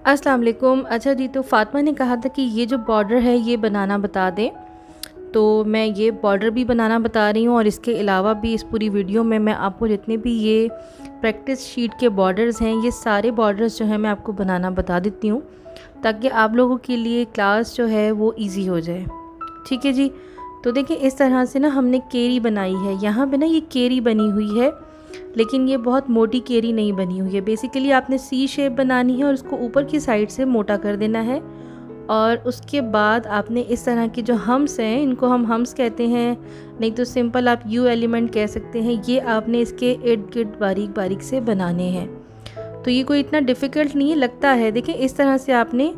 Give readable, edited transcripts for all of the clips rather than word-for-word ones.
अस्सलाम वालेकुम। अच्छा जी, तो फ़ातिमा ने कहा था कि ये जो बॉर्डर है ये बनाना बता दें, तो मैं ये बॉर्डर भी बनाना बता रही हूँ और इसके अलावा भी इस पूरी वीडियो में मैं आपको जितने भी ये प्रैक्टिस शीट के बॉर्डर्स हैं, ये सारे बॉर्डर्स जो हैं मैं आपको बनाना बता देती हूँ, ताकि आप लोगों के लिए क्लास जो है वो ईज़ी हो जाए। ठीक है जी। तो देखिए, इस तरह से ना हमने केरी बनाई है। यहाँ पे ना ये केरी बनी हुई है, लेकिन ये बहुत मोटी केरी नहीं बनी हुई है। बेसिकली आपने सी शेप बनानी है और उसको ऊपर की साइड से मोटा कर देना है। और उसके बाद आपने इस तरह के जो हम्स हैं, इनको हम हम्स कहते हैं, नहीं तो सिंपल आप यू एलिमेंट कह सकते हैं, ये आपने इसके इर्द गिर्द बारीक बारीक से बनाने हैं। तो ये कोई इतना डिफ़िकल्ट नहीं है, लगता है। देखिए, इस तरह से आपने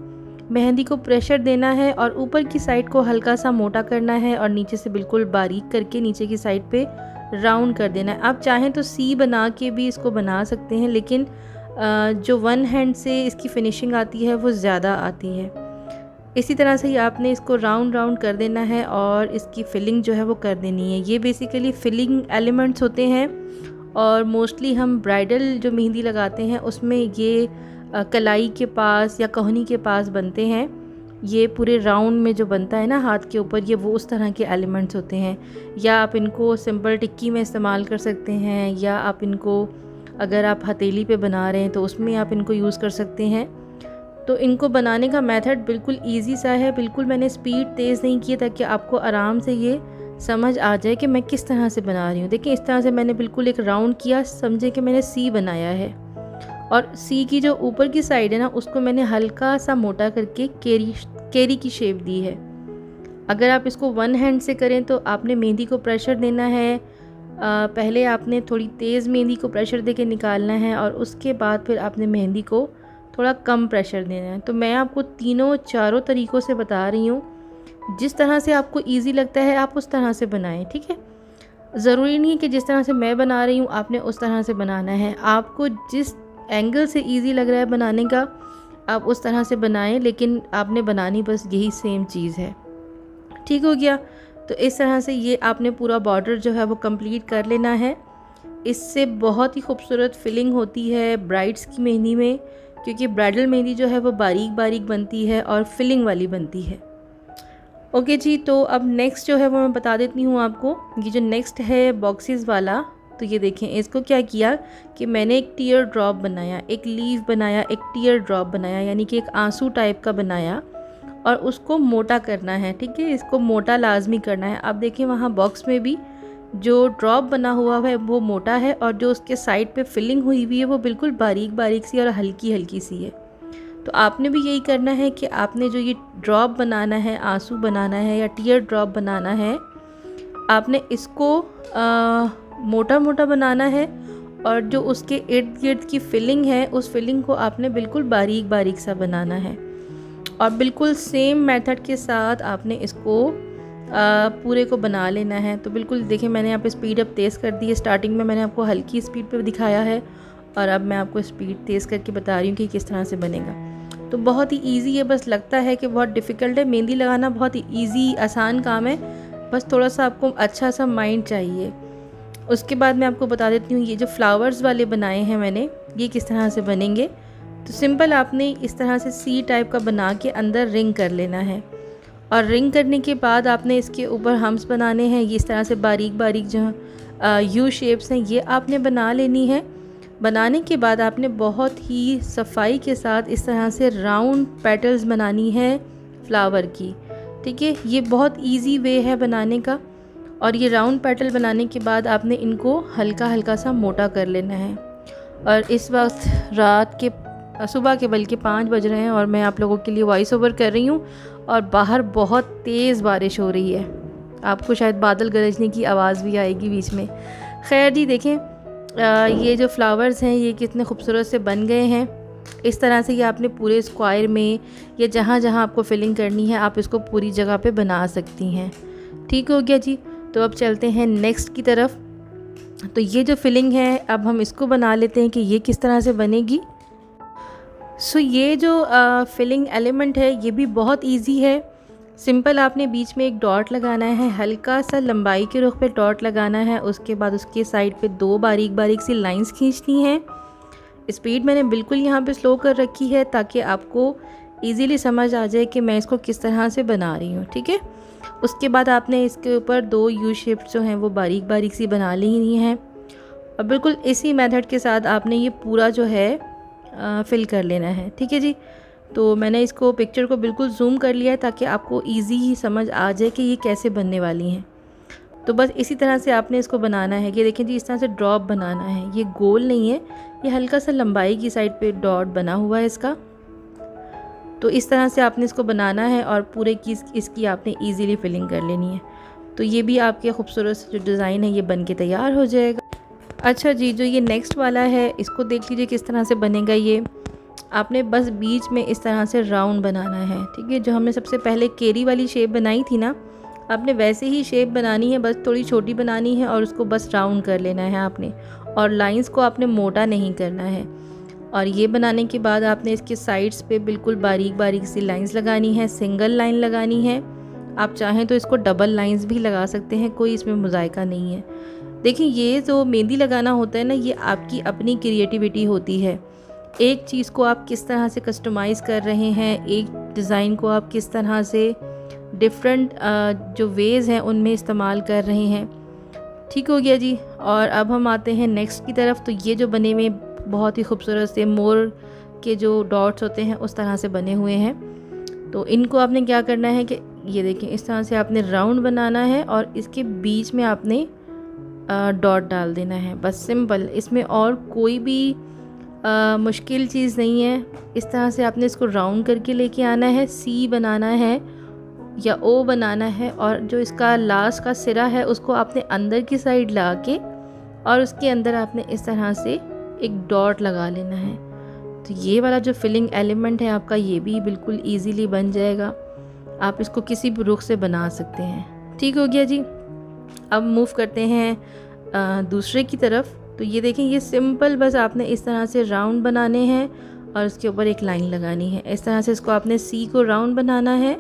मेहंदी को प्रेशर देना है और ऊपर की साइड को हल्का सा मोटा करना है और नीचे से बिल्कुल बारीक करके नीचे की साइड पे राउंड कर देना है। आप चाहें तो सी बना के भी इसको बना सकते हैं, लेकिन जो वन हैंड से इसकी फिनिशिंग आती है वो ज़्यादा आती है। इसी तरह से ही आपने इसको राउंड राउंड कर देना है और इसकी फिलिंग जो है वो कर देनी है। ये बेसिकली फिलिंग एलिमेंट्स होते हैं और मोस्टली हम ब्राइडल जो मेहंदी लगाते हैं उसमें ये कलाई के पास या कोहनी के पास बनते हैं। ये पूरे राउंड में जो बनता है ना हाथ के ऊपर, ये वो उस तरह के एलिमेंट्स होते हैं। या आप इनको सिंपल टिक्की में इस्तेमाल कर सकते हैं, या आप इनको अगर आप हथेली पे बना रहे हैं तो उसमें आप इनको यूज़ कर सकते हैं। तो इनको बनाने का मेथड बिल्कुल इजी सा है। बिल्कुल मैंने स्पीड तेज़ नहीं की ताकि आपको आराम से ये समझ आ जाए कि मैं किस तरह से बना रही हूँ। देखिए, इस तरह से मैंने बिल्कुल एक राउंड किया, समझे कि मैंने सी बनाया है। और सी की जो ऊपर की साइड है ना, उसको मैंने हल्का सा मोटा करके केरी की शेप दी है। अगर आप इसको वन हैंड से करें तो आपने मेहंदी को प्रेशर देना है। पहले आपने थोड़ी तेज़ मेहंदी को प्रेशर देके निकालना है और उसके बाद फिर आपने मेहंदी को थोड़ा कम प्रेशर देना है। तो मैं आपको तीनों चारों तरीक़ों से बता रही हूँ। जिस तरह से आपको ईज़ी लगता है आप उस तरह से बनाएं, ठीक है। ज़रूरी नहीं है कि जिस तरह से मैं बना रही हूँ आपने उस तरह से बनाना है। आपको जिस एंगल से इजी लग रहा है बनाने का आप उस तरह से बनाएं, लेकिन आपने बनानी बस यही सेम चीज़ है। ठीक हो गया। तो इस तरह से ये आपने पूरा बॉर्डर जो है वो कंप्लीट कर लेना है। इससे बहुत ही खूबसूरत फिलिंग होती है ब्राइड्स की मेहंदी में, क्योंकि ब्राइडल मेहंदी जो है वो बारीक बारीक बनती है और फिलिंग वाली बनती है। ओके जी, तो अब नेक्स्ट जो है वो मैं बता देती हूँ आपको। ये जो नेक्स्ट है बॉक्सेस वाला, तो ये देखें, इसको क्या किया कि मैंने एक टीयर ड्रॉप बनाया, एक लीव बनाया, एक टीयर ड्रॉप बनाया, यानी कि एक आंसू टाइप का बनाया और उसको मोटा करना है। ठीक है, इसको मोटा लाजमी करना है। आप देखें, वहाँ बॉक्स में भी जो ड्रॉप बना हुआ है वो मोटा है और जो उसके साइड पे फिलिंग हुई हुई है वो बिल्कुल बारीक बारीक सी और हल्की हल्की सी है। तो आपने भी यही करना है कि आपने जो ये ड्रॉप बनाना है, आंसू बनाना है या टीयर ड्रॉप बनाना है, आपने इसको मोटा मोटा बनाना है और जो उसके इर्द गिर्द की फिलिंग है उस फिलिंग को आपने बिल्कुल बारीक बारीक सा बनाना है। और बिल्कुल सेम मेथड के साथ आपने इसको पूरे को बना लेना है। तो बिल्कुल देखिए, मैंने यहाँ पे स्पीड अब तेज़ कर दी है। स्टार्टिंग में मैंने आपको हल्की स्पीड पे दिखाया है और अब मैं आपको स्पीड तेज़ करके बता रही हूँ कि किस तरह से बनेगा। तो बहुत ही ईजी है, बस लगता है कि बहुत डिफ़िकल्ट है। मेहंदी लगाना बहुत ही ईजी आसान काम है, बस थोड़ा सा आपको अच्छा सा माइंड चाहिए। उसके बाद मैं आपको बता देती हूँ ये जो फ्लावर्स वाले बनाए हैं मैंने, ये किस तरह से बनेंगे। तो सिंपल आपने इस तरह से सी टाइप का बना के अंदर रिंग कर लेना है और रिंग करने के बाद आपने इसके ऊपर हम्स बनाने हैं। ये इस तरह से बारीक बारीक जो यू शेप्स हैं ये आपने बना लेनी है। बनाने के बाद आपने बहुत ही सफाई के साथ इस तरह से राउंड पेटल्स बनानी है फ्लावर की। ठीक है, ये बहुत इजी वे है बनाने का। और ये राउंड पेटल बनाने के बाद आपने इनको हल्का हल्का सा मोटा कर लेना है। और इस वक्त रात के सुबह के बल्कि 5 बज रहे हैं और मैं आप लोगों के लिए वॉइस ओवर कर रही हूँ और बाहर बहुत तेज़ बारिश हो रही है। आपको शायद बादल गरजने की आवाज़ भी आएगी बीच में। खैर जी, देखें ये जो फ्लावर्स हैं ये कितने खूबसूरत से बन गए हैं। इस तरह से ये आपने पूरे स्क्वायर में या जहाँ जहाँ आपको फिलिंग करनी है आप इसको पूरी जगह पे बना सकती हैं। ठीक हो गया जी। तो अब चलते हैं नेक्स्ट की तरफ। तो ये जो फिलिंग है अब हम इसको बना लेते हैं कि ये किस तरह से बनेगी। सो ये जो फिलिंग एलिमेंट है ये भी बहुत इजी है। सिंपल आपने बीच में एक डॉट लगाना है, हल्का सा लंबाई के रुख पे डॉट लगाना है। उसके बाद उसके साइड पे 2 बारीक बारीक सी लाइंस खींचनी है। स्पीड मैंने बिल्कुल यहाँ पे स्लो कर रखी है ताकि आपको इजीली समझ आ जाए कि मैं इसको किस तरह से बना रही हूँ, ठीक है। उसके बाद आपने इसके ऊपर 2 यू शेप जो हैं वो बारीक बारीक सी बना ली हैं और बिल्कुल इसी मेथड के साथ आपने ये पूरा जो है फिल कर लेना है, ठीक है जी। तो मैंने इसको पिक्चर को बिल्कुल जूम कर लिया है ताकि आपको इजी ही समझ आ जाए कि ये कैसे बनने वाली हैं। तो बस इसी तरह से आपने इसको बनाना है। ये देखें जी, इस तरह से ड्रॉप बनाना है। ये गोल नहीं है, ये हल्का सा लंबाई की साइड पे डॉट बना हुआ है इसका। तो इस तरह से आपने इसको बनाना है और पूरे की इसकी आपने इजीली फिलिंग कर लेनी है। तो ये भी आपके खूबसूरत से जो डिज़ाइन है ये बन के तैयार हो जाएगा। अच्छा जी, जो ये नेक्स्ट वाला है इसको देख लीजिए किस तरह से बनेगा। ये आपने बस बीच में इस तरह से राउंड बनाना है, ठीक है। जो हमने सबसे पहले केरी वाली शेप बनाई थी ना, आपने वैसे ही शेप बनानी है, बस थोड़ी छोटी बनानी है और उसको बस राउंड कर लेना है आपने। और लाइंस को आपने मोटा नहीं करना है। और ये बनाने के बाद आपने इसके साइड्स पे बिल्कुल बारीक बारीक सी लाइंस लगानी है, सिंगल लाइन लगानी है। आप चाहें तो इसको डबल लाइंस भी लगा सकते हैं, कोई इसमें मुज़ायका नहीं है। देखिए, ये जो मेहंदी लगाना होता है ना, ये आपकी अपनी क्रिएटिविटी होती है। एक चीज़ को आप किस तरह से कस्टमाइज़ कर रहे हैं, एक डिज़ाइन को आप किस तरह से डिफरेंट जो वेज़ हैं उनमें इस्तेमाल कर रहे हैं। ठीक हो गया जी। और अब हम आते हैं नेक्स्ट की तरफ। तो ये जो बने हुए बहुत ही खूबसूरत से मोर के जो डॉट्स होते हैं उस तरह से बने हुए हैं। तो इनको आपने क्या करना है कि ये देखें, इस तरह से आपने राउंड बनाना है और इसके बीच में आपने डॉट डाल देना है, बस सिंपल। इसमें और कोई भी मुश्किल चीज़ नहीं है। इस तरह से आपने इसको राउंड करके लेके आना है, सी बनाना है या ओ बनाना है और जो इसका लास्ट का सिरा है उसको आपने अंदर की साइड लगा के और उसके अंदर आपने इस तरह से एक डॉट लगा लेना है। तो ये वाला जो फिलिंग एलिमेंट है आपका, ये भी बिल्कुल इजीली बन जाएगा। आप इसको किसी भी रुख से बना सकते हैं। ठीक हो गया जी। अब मूव करते हैं दूसरे की तरफ। तो ये देखें, ये सिंपल बस आपने इस तरह से राउंड बनाने हैं और उसके ऊपर एक लाइन लगानी है। इस तरह से इसको आपने सी को राउंड बनाना है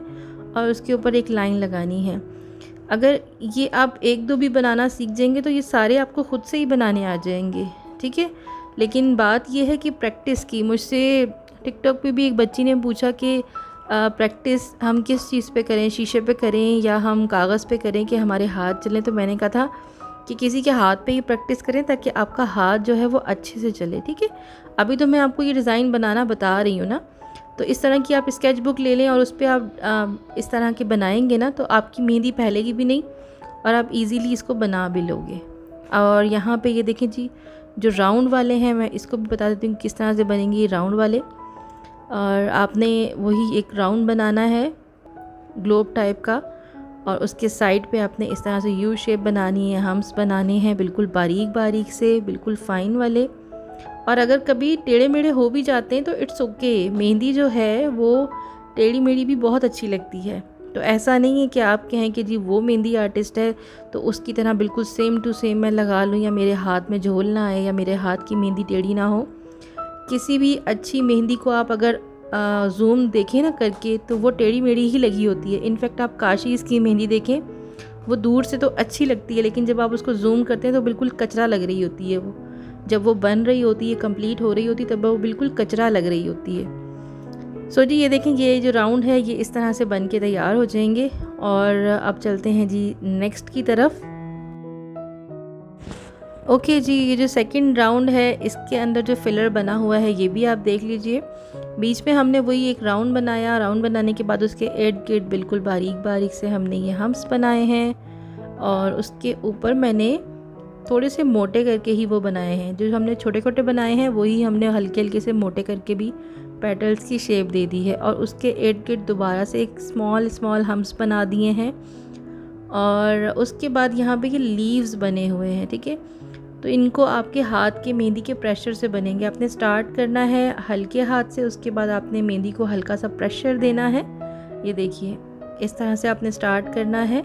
और उसके ऊपर एक लाइन लगानी है। अगर ये आप 1-2 भी बनाना सीख जाएंगे तो ये सारे आपको ख़ुद से ही बनाने आ जाएंगे, ठीक है। लेकिन बात ये है कि प्रैक्टिस की। मुझसे टिकटॉक पे भी एक बच्ची ने पूछा कि प्रैक्टिस हम किस चीज़ पे करें, शीशे पे करें या हम कागज़ पे करें कि हमारे हाथ चलें। तो मैंने कहा था कि किसी के हाथ पे ही प्रैक्टिस करें ताकि आपका हाथ जो है वो अच्छे से चले, ठीक है। अभी तो मैं आपको ये डिज़ाइन बनाना बता रही हूँ ना। तो इस तरह की आप स्केच बुक ले लें और उस पर आप इस तरह के बनाएंगे ना तो आपकी मेहंदी फैलेगी भी नहीं और आप इजीली इसको बना भी लोगे। और यहाँ पे ये देखें जी, जो राउंड वाले हैं मैं इसको भी बता देती हूँ किस तरह से बनेंगे ये राउंड वाले। और आपने वही एक राउंड बनाना है ग्लोब टाइप का और उसके साइड पे आपने इस तरह से यू शेप बनानी है, हम्स बनाने हैं बिल्कुल बारीक बारीक से, बिल्कुल फ़ाइन वाले। और अगर कभी टेढ़े मेढ़े हो भी जाते हैं तो इट्स ओके। मेहंदी जो है वो टेढ़ी मेढ़ी भी बहुत अच्छी लगती है। तो ऐसा नहीं है कि आप कहें कि जी वो मेहंदी आर्टिस्ट है तो उसकी तरह बिल्कुल सेम टू सेम मैं लगा लूँ या मेरे हाथ में झोल ना आए या मेरे हाथ की मेहंदी टेढ़ी ना हो। किसी भी अच्छी मेहंदी को आप अगर जूम देखें ना करके तो वो टेढ़ी मेढ़ी ही लगी होती है। इनफैक्ट आप काशीज़ की मेहंदी देखें, वो दूर से तो अच्छी लगती है लेकिन जब आप उसको जूम करते हैं तो बिल्कुल कचरा लग रही होती है। वो जब वो बन रही होती है, कंप्लीट हो रही होती है, तब वो बिल्कुल कचरा लग रही होती है। सो जी ये देखें, ये जो राउंड है ये इस तरह से बन के तैयार हो जाएंगे। और अब चलते हैं जी नेक्स्ट की तरफ। ओके जी, ये जो सेकंड राउंड है इसके अंदर जो फिलर बना हुआ है ये भी आप देख लीजिए। बीच में हमने वही एक राउंड बनाया, राउंड बनाने के बाद उसके इर्द गिर्द बिल्कुल बारीक बारीक से हमने ये हम्स बनाए हैं और उसके ऊपर मैंने थोड़े से मोटे करके ही वो बनाए हैं। जो हमने छोटे छोटे बनाए हैं वही हमने हल्के हल्के से मोटे करके भी पेटल्स की शेप दे दी है और उसके इर्द गिर्द दोबारा से एक स्मॉल स्मॉल हम्स बना दिए हैं। और उसके बाद यहाँ पे ये लीव्स बने हुए हैं, ठीक है। तो इनको आपके हाथ के मेहंदी के प्रेशर से बनेंगे। आपने स्टार्ट करना है हल्के हाथ से, उसके बाद आपने मेहंदी को हल्का सा प्रेशर देना है। ये देखिए इस तरह से आपने स्टार्ट करना है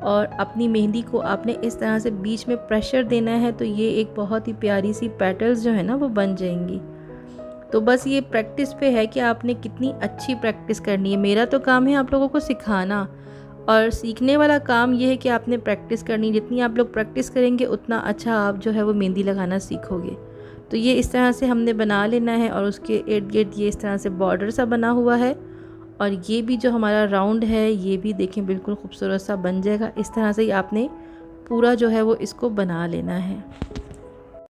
और अपनी मेहंदी को आपने इस तरह से बीच में प्रेशर देना है। तो ये एक बहुत ही प्यारी सी पेटल्स जो है ना वो बन जाएंगी। तो बस ये प्रैक्टिस पे है कि आपने कितनी अच्छी प्रैक्टिस करनी है। मेरा तो काम है आप लोगों को सिखाना और सीखने वाला काम ये है कि आपने प्रैक्टिस करनी। जितनी आप लोग प्रैक्टिस करेंगे उतना अच्छा आप जो है वो मेहंदी लगाना सीखोगे। तो ये इस तरह से हमने बना लेना है और उसके इर्द गिर्द ये इस तरह से बॉर्डर सा बना हुआ है। और ये भी जो हमारा राउंड है ये भी देखें बिल्कुल खूबसूरत सा बन जाएगा। इस तरह से ही आपने पूरा जो है वो इसको बना लेना है।